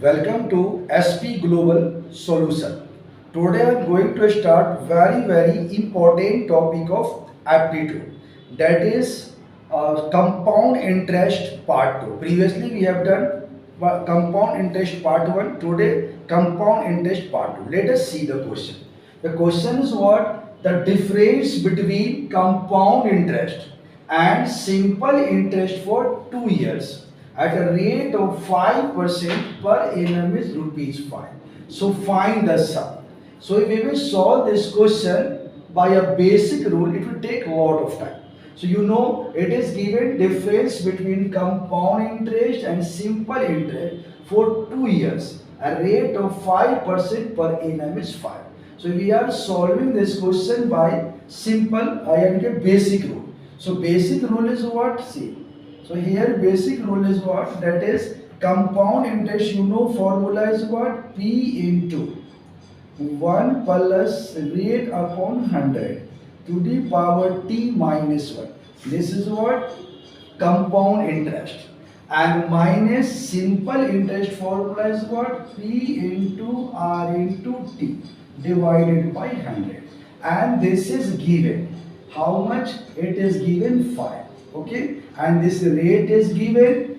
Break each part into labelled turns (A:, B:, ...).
A: Welcome to SP Global Solution. Today I am going to start very important topic of aptitude, that is compound interest part 2. Previously we have done compound interest part 1. Today compound interest part 2. Let us see the question. The question is what? The difference between compound interest and simple interest for 2 years at a rate of 5% per annum is rupees 5. So find the sum. So if we will solve this question by a basic rule, it will take a lot of time. So you know it is given difference between compound interest and simple interest for 2 years. A rate of 5% per annum is 5. So we are solving this question by simple, I am the basic rule. So basic rule is what? See. So here basic rule is what? That is compound interest, you know formula is what? P into 1 plus rate upon 100 to the power t minus 1. This is what? Compound interest. And minus simple interest formula is what? P into R into T divided by 100. And this is given. How much? It is given 5. Okay, and this rate is given,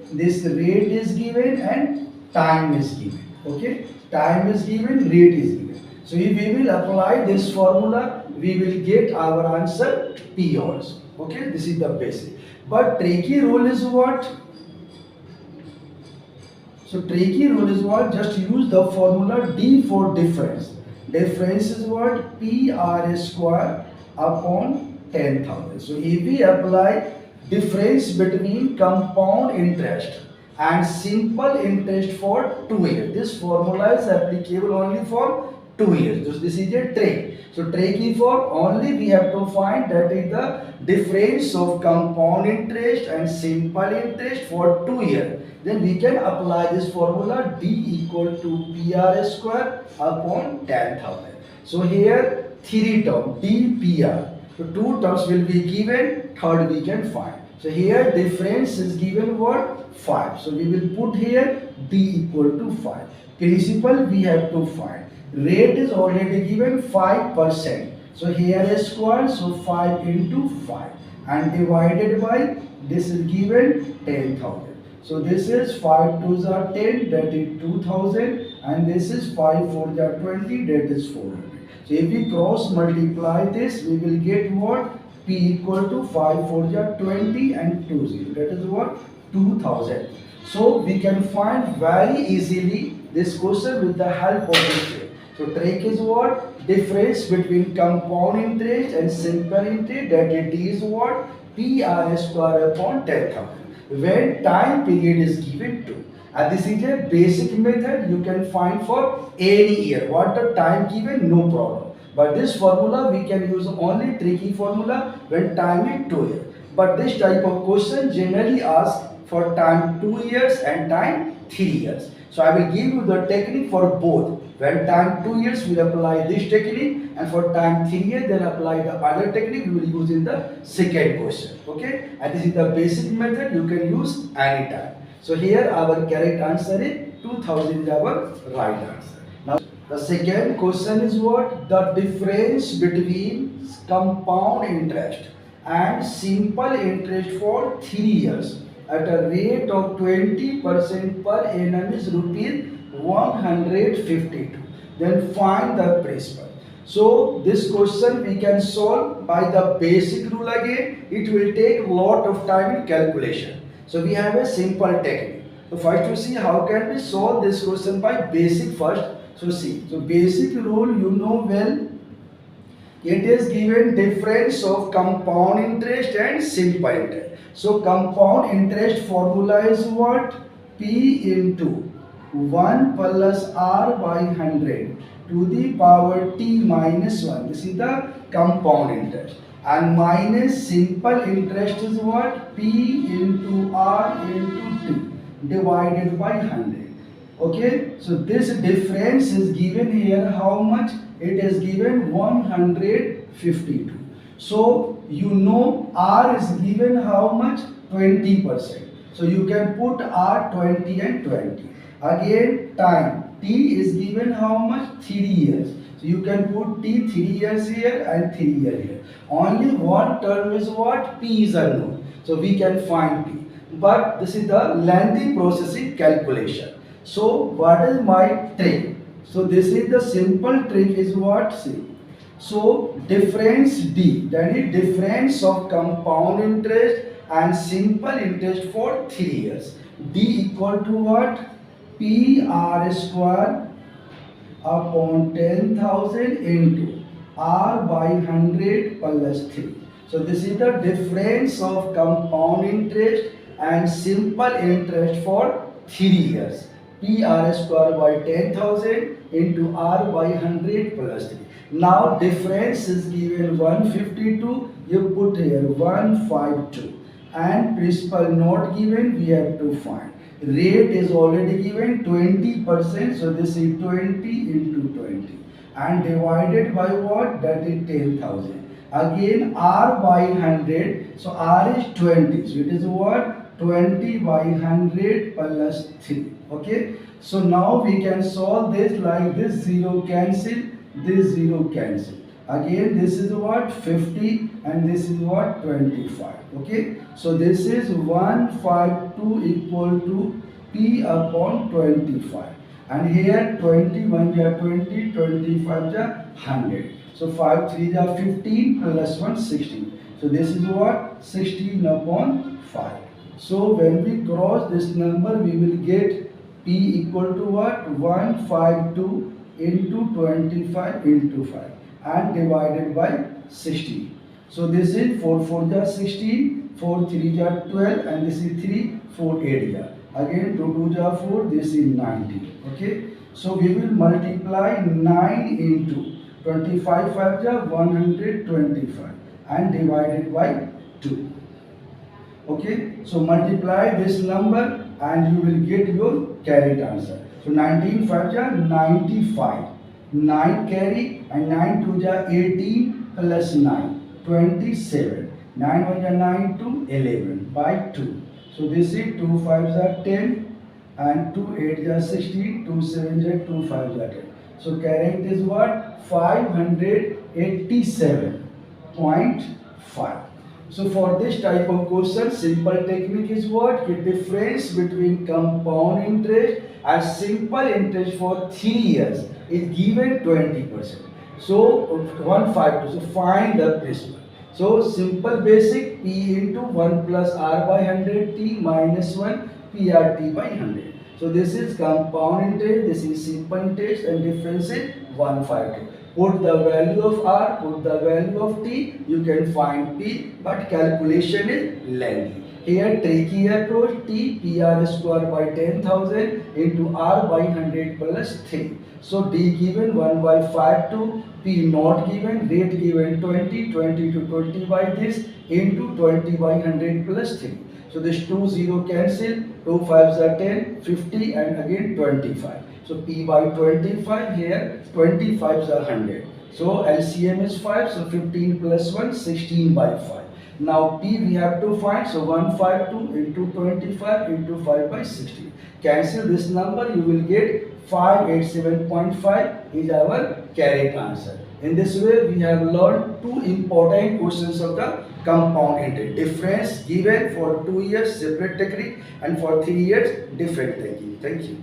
A: and time is given. Okay, time is given, rate is given. So if we will apply this formula, we will get our answer P also. Okay, this is the basic. But tricky rule is what? So tricky rule is what? Just use the formula D for difference. Difference is what? P R square upon 10,000. So if we apply difference between compound interest and simple interest for 2 years. This formula is applicable only for 2 years. So this is a trick. So trick is for only we have to find that is the difference of compound interest and simple interest for 2 years. Then we can apply this formula D equal to PR square upon 10,000. So here 3 terms D PR. So 2 terms will be given, third we can find. So here difference is given what? 5. So we will put here D equal to 5. Principal we have to find. Rate is already given 5%. So here is square, so 5 into 5. And divided by, this is given 10,000. So this is 5 2s are 10, that is 2000. And this is 5 4s are 20, that is 400. So if we cross multiply this, we will get what? P equal to 5 4s are 20 and 20. That is what? 2000. So we can find very easily this question with the help of this trick. So trick is what? Difference between compound interest and simple interest, that it is what? PR square upon 10,000. When time period is given to. And this is a basic method you can find for any year. What the time given? No problem. But this formula we can use only tricky formula when time is 2 years. But this type of question generally asks for time 2 years and time 3 years. So I will give you the technique for both. When time 2 years we will apply this technique, and for time 3 years then apply the other technique we will use in the second question. Okay, and this is the basic method you can use anytime. So here our correct answer is 2000 is our right answer. Now the second question is what? The difference between compound interest and simple interest for 3 years at a rate of 20% per annum is rupees 152. Then find the principal. So this question we can solve by the basic rule again. It will take a lot of time in calculation. So we have a simple technique. So first we see how can we solve this question by basic first. So see, so basic rule you know well. It is given difference of compound interest and simple interest. So compound interest formula is what? P into 1 plus R by 100 to the power T minus 1. This is the compound interest. And minus simple interest is what? P into R into T divided by 100. Okay, so this difference is given here how much? It is given 152. So you know R is given how much? 20%. So you can put R 20 and 20. Again time, T is given how much? 3 years. So you can put T 3 years here and 3 years here. Only one term is what? P is unknown. So we can find P. But this is the lengthy processing calculation. So what is my trick? So this is the simple trick is what? See. So difference D, that is difference of compound interest and simple interest for 3 years. D equal to what? PR square upon 10,000 into R by 100 plus 3. So this is the difference of compound interest and simple interest for 3 years. PR square by 10,000 into R by 100 plus 3. Now difference is given 152, you put here 152, and principal not given, we have to find. Rate is already given 20%, so this is 20 into 20 and divided by what? That is 10,000. Again R by 100, so R is 20, so it is what? 20 by 100 plus 3. Okay, so now we can solve this like this, 0 cancel, this 0 cancel. Again this is what? 50 and this is what? 25. Okay, so this is 152 equal to P upon 25, and here 21 are 20, 25 are 100. So 5 3 are 15 plus 1 16. So this is what? 16 upon 5. So when we cross this number, we will get P equal to what? 152 into 25 into 5 and divided by 16. So this is 4 4 are 16, 4 3 are 12, and this is 3 4 8 are. Again 2 2 are 4, this is 90. Okay, so we will multiply 9 into 25 5 are 125 and divided by 2. Okay, so multiply this number and you will get your carried answer. So 19 5 are 95, 9 carry, and 9 2 are 18 plus 9, 27, 9 1 are 9 to 11 by 2. So this is 2 5s are 10 and 2 8s are 16, 2 7s are 2 5s are 10. So correct is what? 587.5. So for this type of question, simple technique is what? The difference between compound interest and simple interest for 3 years is given 20%. So 152. So find the principal. So simple basic, P into 1 plus R by 100 T minus 1 PRT by 100. So this is compound interest, this is simple interest, and difference is 152. Put the value of R, put the value of T, you can find P, but calculation is lengthy. Here tricky approach, T PR square by 10,000 into R by 100 plus 3. So D given 1 by 5 to P not given, rate given 20, 20 to 20 by this into 20 by 100 plus 3. So this 2 0 cancel, 2 5s are 10, 50 and again 25. So P by 25 here, 25s are 100. So LCM is 5, so 15 plus 1, 16 by 5. Now P we have to find, so 152 into 25 into 5 by 60. Cancel this number, you will get 587.5 is our correct answer. In this way, we have learned two important questions of the compound interest. Difference given for 2 years separate technique and for 3 years different technique. Thank you.